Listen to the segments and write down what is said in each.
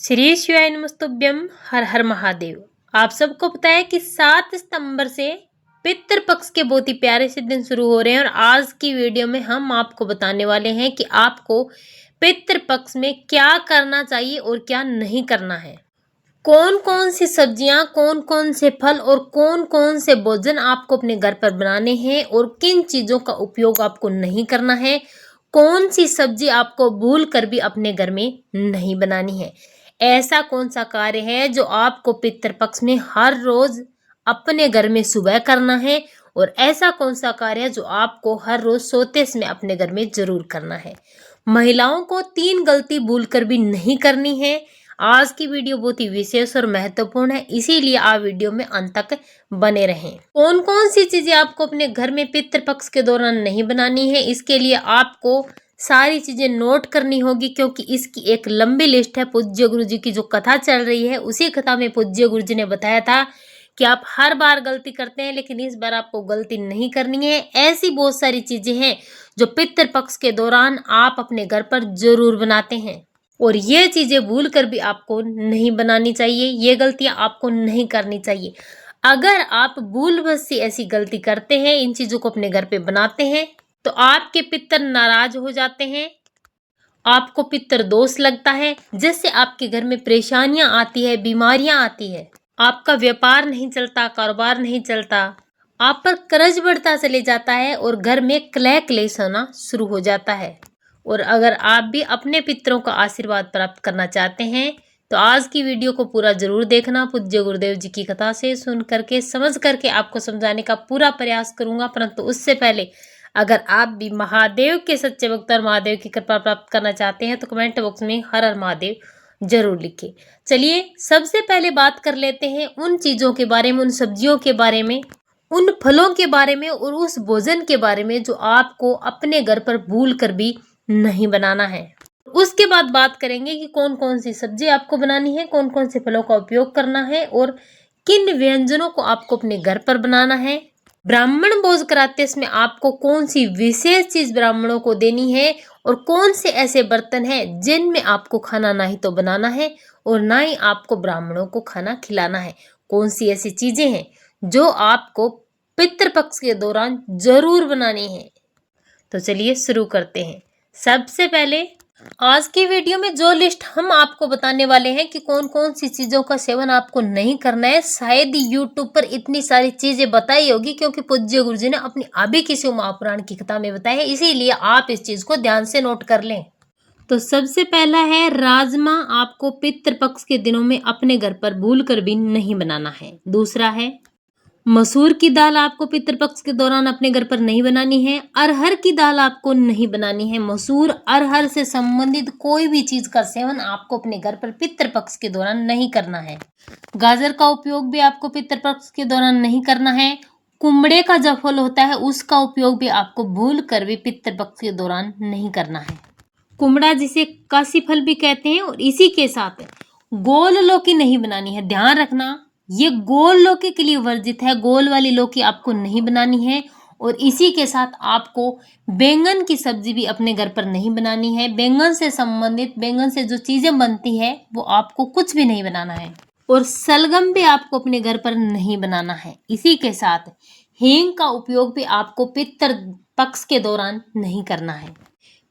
श्री शिवाय नमस्तुभ्यम। हर हर महादेव। आप सबको पता है कि 7 सितंबर से पितृपक्ष के बहुत ही प्यारे से दिन शुरू हो रहे हैं और आज की वीडियो में हम आपको बताने वाले हैं कि आपको पितृपक्ष में क्या करना चाहिए और क्या नहीं करना है। कौन कौन सी सब्जियां, कौन कौन से फल और कौन कौन से भोजन आपको अपने घर पर बनाने हैं और किन चीजों का उपयोग आपको नहीं करना है। कौन सी सब्जी आपको भूल कर भी अपने घर में नहीं बनानी है। ऐसा कौन सा कार्य है जो आपको पितृपक्ष में हर रोज अपने घर में सुबह करना है और ऐसा कौन सा कार्य है जो आपको हर रोज सोते समय अपने घर में जरूर करना है। महिलाओं को 3 गलती भूल कर भी नहीं करनी है। आज की वीडियो बहुत ही विशेष और महत्वपूर्ण है, इसीलिए आप वीडियो में अंत तक बने रहें। कौन कौन सी चीजें आपको अपने घर में पितृपक्ष के दौरान नहीं बनानी है, इसके लिए आपको सारी चीजें नोट करनी होगी, क्योंकि इसकी एक लंबी लिस्ट है। पूज्य गुरु जी की जो कथा चल रही है, उसी कथा में पूज्य गुरु जी ने बताया था कि आप हर बार गलती करते हैं, लेकिन इस बार आपको गलती नहीं करनी है। ऐसी बहुत सारी चीजें हैं जो पितृपक्ष के दौरान आप अपने घर पर जरूर बनाते हैं और ये चीजें भूल कर भी आपको नहीं बनानी चाहिए। ये गलतियां आपको नहीं करनी चाहिए। अगर आप भूलवश से ऐसी गलती करते हैं, इन चीजों को अपने घर पे बनाते हैं, तो आपके पितर नाराज हो जाते हैं, आपको पितर दोष लगता है, जिससे आपके घर में परेशानियां आती है, बीमारियां आती है, आपका व्यापार नहीं चलता, कारोबार नहीं चलता, आप पर कर्ज बढ़ता चले जाता है और घर में कलह क्लेश होना शुरू हो जाता है। और अगर आप भी अपने पितरों का आशीर्वाद प्राप्त करना चाहते हैं तो आज की वीडियो को पूरा जरूर देखना। पूज्य गुरुदेव जी की कथा से सुन करके, समझ करके आपको समझाने का पूरा प्रयास करूंगा, परंतु उससे पहले अगर आप भी महादेव के सच्चे भक्त और महादेव की कृपा प्राप्त करना चाहते हैं तो कमेंट बॉक्स में हर हर महादेव जरूर लिखें। चलिए सबसे पहले बात कर लेते हैं उन चीजों के बारे में, उन सब्जियों के बारे में, उन फलों के बारे में और उस भोजन के बारे में जो आपको अपने घर पर भूल कर भी नहीं बनाना है। उसके बाद बात करेंगे कि कौन कौन सी सब्जी आपको बनानी है, कौन कौन से फलों का उपयोग करना है और किन व्यंजनों को आपको अपने घर पर बनाना है। ब्राह्मण भोज कराते समय आपको कौन सी विशेष चीज ब्राह्मणों को देनी है और कौन से ऐसे बर्तन हैं जिनमें आपको खाना ना ही तो बनाना है और ना ही आपको ब्राह्मणों को खाना खिलाना है। कौन सी ऐसी चीजें हैं जो आपको पितृपक्ष के दौरान जरूर बनानी है। तो चलिए शुरू करते हैं। सबसे पहले आज की वीडियो में जो लिस्ट हम आपको बताने वाले हैं कि कौन कौन सी चीजों का सेवन आपको नहीं करना है, शायद यूट्यूब पर इतनी सारी चीजें बताई होगी, क्योंकि पूज्य गुरु जी ने अपनी आदि किसी महापुराण की कथा में बताया है, इसीलिए आप इस चीज को ध्यान से नोट कर लें। तो सबसे पहला है राजमा। आपको पितृपक्ष के दिनों में अपने घर पर भूल कर भी नहीं बनाना है। दूसरा है मसूर की दाल। आपको पितृपक्ष के दौरान अपने घर पर नहीं बनानी है। अरहर की दाल आपको नहीं बनानी है। मसूर, अरहर से संबंधित कोई भी चीज का सेवन आपको अपने घर पर पितृपक्ष के दौरान नहीं करना है। गाजर का उपयोग भी आपको पितृपक्ष के दौरान नहीं करना है। कुमड़े का जो फल होता है उसका उपयोग भी आपको भूल कर भी पितृपक्ष के दौरान नहीं करना है। कुमड़ा जिसे काशी फल भी कहते हैं, और इसी के साथ गोल लौकी नहीं बनानी है। ध्यान रखना, ये गोल लौकी के लिए वर्जित है। गोल वाली लौकी आपको नहीं बनानी है। और इसी के साथ आपको बैंगन की सब्जी भी अपने घर पर नहीं बनानी है। बैंगन से संबंधित, बैंगन से जो चीजें बनती है वो आपको कुछ भी नहीं बनाना है। और सलगम भी आपको अपने घर पर नहीं बनाना है। इसी के साथ हींग का उपयोग भी आपको पितृ पक्ष के दौरान नहीं करना है।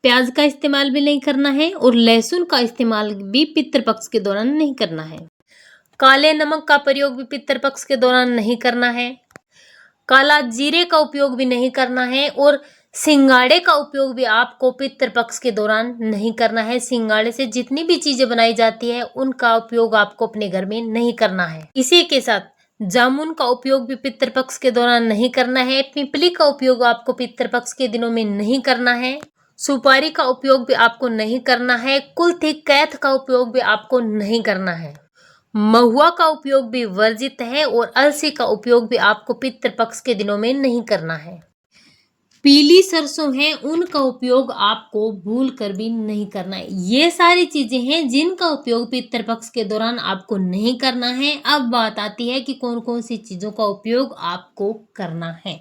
प्याज का इस्तेमाल भी नहीं करना है और लहसुन का इस्तेमाल भी पितृपक्ष के दौरान नहीं करना है। काले नमक का प्रयोग भी पितृपक्ष के दौरान नहीं करना है। काला जीरे का उपयोग भी नहीं करना है और सिंगाड़े का उपयोग भी आपको पितृपक्ष के दौरान नहीं करना है। सिंगाड़े से जितनी भी चीजें बनाई जाती है उनका उपयोग आपको अपने घर में नहीं करना है। इसी के साथ जामुन का उपयोग भी पितृपक्ष के दौरान नहीं करना है। पिपली का उपयोग आपको पितृपक्ष के दिनों में नहीं करना है। सुपारी का उपयोग भी आपको नहीं करना है। कुल्थी, कैथ का उपयोग भी आपको नहीं करना है। महुआ का उपयोग भी वर्जित है और अलसी का उपयोग भी आपको पितृपक्ष के दिनों में नहीं करना है। पीली सरसों है, उनका उपयोग आपको भूल कर भी नहीं करना है। ये सारी चीजें हैं जिनका उपयोग पितृपक्ष के दौरान आपको नहीं करना है। अब बात आती है कि कौन कौन सी चीजों का उपयोग आपको करना है।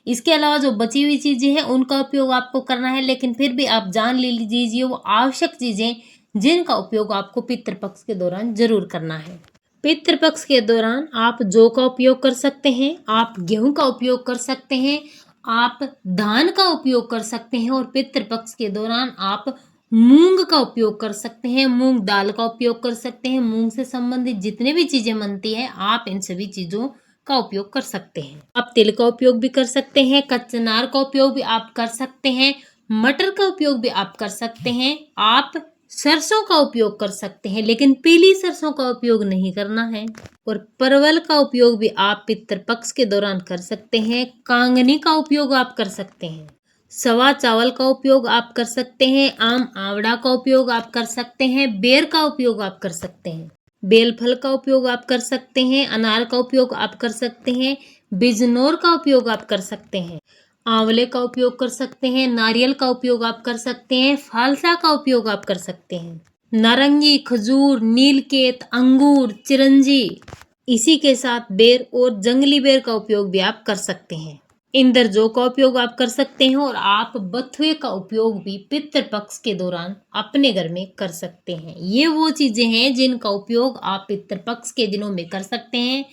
इसके अलावा जो बची हुई चीजें हैं उनका उपयोग आपको करना है, लेकिन फिर भी आप जान ले लीजिए वो आवश्यक चीजें जिनका उपयोग आपको पितृपक्ष के दौरान जरूर करना है। पितृपक्ष के दौरान आप जौ का उपयोग कर सकते हैं, आप गेहूं का उपयोग कर सकते हैं, आप धान का उपयोग कर सकते हैं और पितृपक्ष के दौरान आप मूंग का उपयोग कर सकते हैं, मूंग दाल का उपयोग कर सकते हैं। मूंग से संबंधित जितने भी चीजें बनती है आप इन सभी चीजों का उपयोग कर सकते हैं। आप तिल का उपयोग भी कर सकते हैं, कचनार का उपयोग भी आप कर सकते हैं, मटर का उपयोग भी आप कर सकते हैं, आप सरसों का उपयोग कर सकते हैं, लेकिन पीली सरसों का उपयोग नहीं करना है। और परवल का उपयोग भी आप पितृपक्ष के दौरान कर सकते हैं। कांगनी का उपयोग आप कर सकते हैं। सवा चावल का उपयोग आप कर सकते हैं। आम आवड़ा का उपयोग आप कर सकते हैं। बेर का उपयोग आप कर सकते हैं। बेलफल का उपयोग आप कर सकते हैं। अनार का उपयोग आप कर सकते हैं। बिजनौर का उपयोग आप कर सकते हैं। आंवले का उपयोग कर सकते हैं। नारियल का उपयोग आप कर सकते हैं। फालसा का उपयोग आप कर सकते हैं। नारंगी, खजूर, नीलकेत, अंगूर, चिरंजी, इसी के साथ बेर और जंगली बेर का उपयोग भी आप कर सकते हैं। इंद्र जौ का उपयोग आप कर सकते हैं और आप बथुए का उपयोग भी पितृपक्ष के दौरान अपने घर में कर सकते हैं। ये वो चीजें हैं जिनका उपयोग आप पितृपक्ष के दिनों में कर सकते हैं।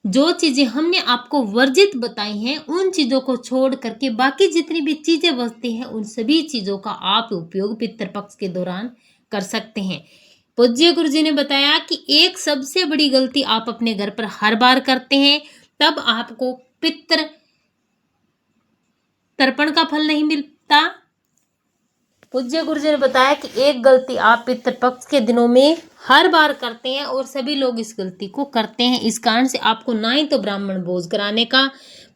जो चीजें हमने आपको वर्जित बताई हैं उन चीजों को छोड़ करके बाकी जितनी भी चीजें बचती हैं उन सभी चीजों का आप उपयोग पितृपक्ष के दौरान कर सकते हैं। पूज्य गुरु जी ने बताया कि एक सबसे बड़ी गलती आप अपने घर पर हर बार करते हैं, तब आपको पितृ तर्पण का फल नहीं मिलता। पूज्य गुरु जी ने बताया कि एक गलती आप पितृपक्ष के दिनों में हर बार करते हैं और सभी लोग इस गलती को करते हैं। इस कारण से आपको ना ही तो ब्राह्मण भोज कराने का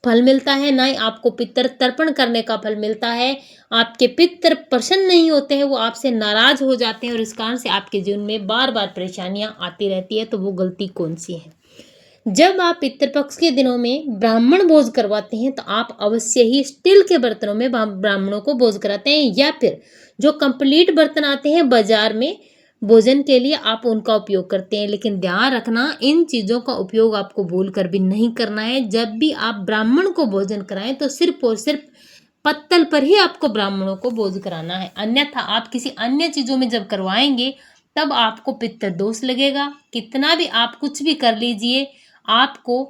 फल मिलता है, ना ही आपको पितृ तर्पण करने का फल मिलता है। आपके पितृ प्रसन्न नहीं होते हैं, वो आपसे नाराज हो जाते हैं और इस कारण से आपके जीवन में बार बार परेशानियां आती रहती है। तो वो गलती कौन सी है? जब आप पितृपक्ष के दिनों में ब्राह्मण भोज करवाते हैं तो आप अवश्य ही स्टील के बर्तनों में ब्राह्मणों को भोज कराते हैं, या फिर जो कंप्लीट बर्तन आते हैं बाजार में भोजन के लिए आप उनका उपयोग करते हैं। लेकिन ध्यान रखना, इन चीजों का उपयोग आपको भूल कर भी नहीं करना है। जब भी आप ब्राह्मण को भोजन कराएं तो सिर्फ और सिर्फ पत्तल पर ही आपको ब्राह्मणों को भोज कराना है। अन्यथा आप किसी अन्य चीजों में जब करवाएंगे तब आपको पितृ दोष लगेगा। कितना भी आप कुछ भी कर लीजिए, आपको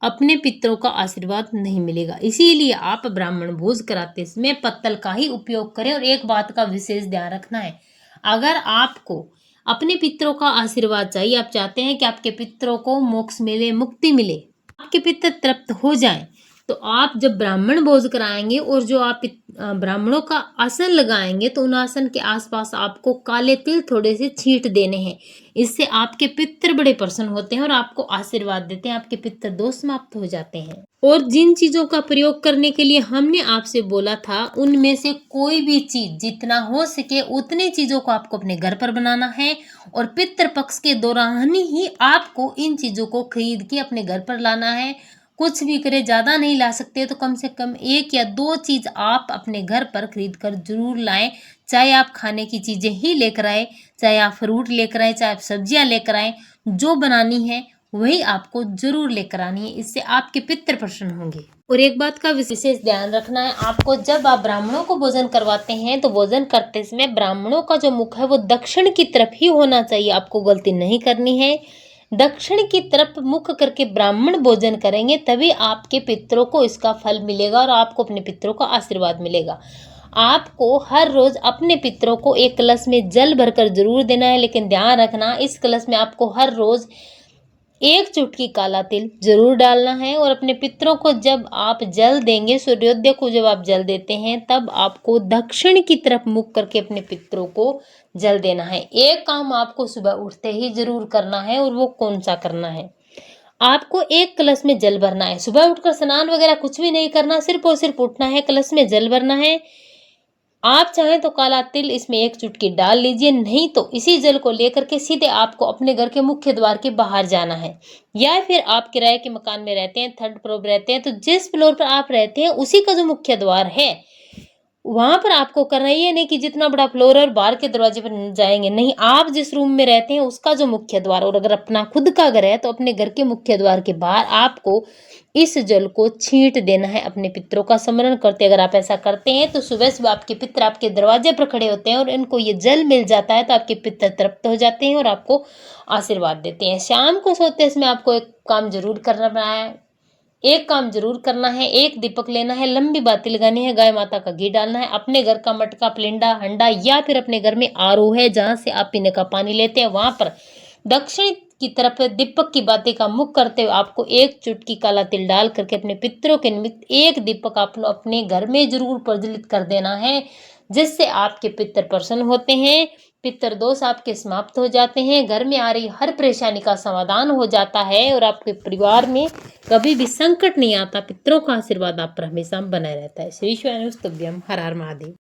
अपने पितरों का आशीर्वाद नहीं मिलेगा। इसीलिए आप ब्राह्मण भोज कराते समय पत्तल का ही उपयोग करें। और एक बात का विशेष ध्यान रखना है, अगर आपको अपने पितरों का आशीर्वाद चाहिए, आप चाहते हैं कि आपके पितरों को मोक्ष मिले, मुक्ति मिले, आपके पितर तृप्त हो जाएं, तो आप जब ब्राह्मण भोज कराएंगे और जो आप ब्राह्मणों का आसन लगाएंगे तो उन आसन के आसपास आपको काले तिल थोड़े से छींट देने हैं। इससे आपके पितर बड़े प्रसन्न होते हैं और आपको आशीर्वाद देते हैं, आपके पितर दोष समाप्त हो जाते हैं। और जिन चीजों का प्रयोग करने के लिए हमने आपसे बोला था उनमें से कोई भी चीज जितना हो सके उतनी चीजों को आपको अपने घर पर बनाना है और पितृपक्ष के दौरान ही आपको इन चीजों को खरीद के अपने घर पर लाना है। कुछ भी करे, ज्यादा नहीं ला सकते तो कम से कम 1 या 2 चीज आप अपने घर पर खरीद कर जरूर लाएं। चाहे आप खाने की चीजें ही लेकर आए, चाहे आप फ्रूट लेकर आए, चाहे आप सब्जियां लेकर आए, जो बनानी है वही आपको जरूर लेकर आनी है। इससे आपके पितृ प्रसन्न होंगे। और एक बात का विशेष ध्यान रखना है आपको, जब आप ब्राह्मणों को भोजन करवाते हैं तो भोजन करते समय ब्राह्मणों का जो मुख है वो दक्षिण की तरफ ही होना चाहिए। आपको गलती नहीं करनी है। दक्षिण की तरफ मुख करके ब्राह्मण भोजन करेंगे तभी आपके पितरों को इसका फल मिलेगा और आपको अपने पितरों का आशीर्वाद मिलेगा। आपको हर रोज अपने पितरों को एक कलश में जल भरकर जरूर देना है, लेकिन ध्यान रखना इस कलश में आपको हर रोज 1 चुटकी काला तिल जरूर डालना है। और अपने पितरों को जब आप जल देंगे, सूर्योदय को जब आप जल देते हैं तब आपको दक्षिण की तरफ मुख करके अपने पितरों को जल देना है। एक काम आपको सुबह उठते ही जरूर करना है, और वो कौन सा करना है, आपको एक कलश में जल भरना है। सुबह उठकर स्नान वगैरह कुछ भी नहीं करना, सिर्फ और सिर्फ उठना है, कलश में जल भरना है। आप चाहें तो काला तिल इसमें 1 चुटकी डाल लीजिए, नहीं तो इसी जल को लेकर के सीधे आपको अपने घर के मुख्य द्वार के बाहर जाना है। या फिर आप किराए के मकान में रहते हैं, 3rd फ्लोर पर रहते हैं, तो जिस फ्लोर पर आप रहते हैं उसी का जो मुख्य द्वार है वहां पर आपको करना ये नहीं कि जितना बड़ा फ्लोर है और बाहर के दरवाजे पर जाएंगे, नहीं, आप जिस रूम में रहते हैं उसका जो मुख्य द्वार, और अगर अपना खुद का घर है तो अपने घर के मुख्य द्वार के बाहर आपको इस जल को छींट देना है, अपने पितरों का स्मरण करते। अगर आप ऐसा करते हैं तो सुबह सुबह आपके पितर आपके दरवाजे पर खड़े होते हैं और इनको ये जल मिल जाता है तो आपके पितर तृप्त हो जाते हैं और आपको आशीर्वाद देते हैं। शाम को सोते समय आपको एक काम जरूर करना है, एक काम जरूर करना है, एक दीपक लेना है, लंबी बाती लगानी है, गाय माता का घी डालना है, अपने घर का मटका, पिलिंडा, हंडा या फिर अपने घर में आरओ है जहां से आप पीने का पानी लेते हैं, वहां पर दक्षिण की तरफ दीपक की बाती का मुख करते हुए आपको एक चुटकी काला तिल डाल करके अपने पितरों के निमित्त एक दीपक आप अपने घर में जरूर प्रज्वलित कर देना है, जिससे आपके पितर प्रसन्न होते हैं, पितर दोष आपके समाप्त हो जाते हैं, घर में आ रही हर परेशानी का समाधान हो जाता है और आपके परिवार में कभी भी संकट नहीं आता। पितरों का आशीर्वाद आप पर हमेशा बना रहता है। श्री शिवाय तुभ्यम। हर हर महादेव।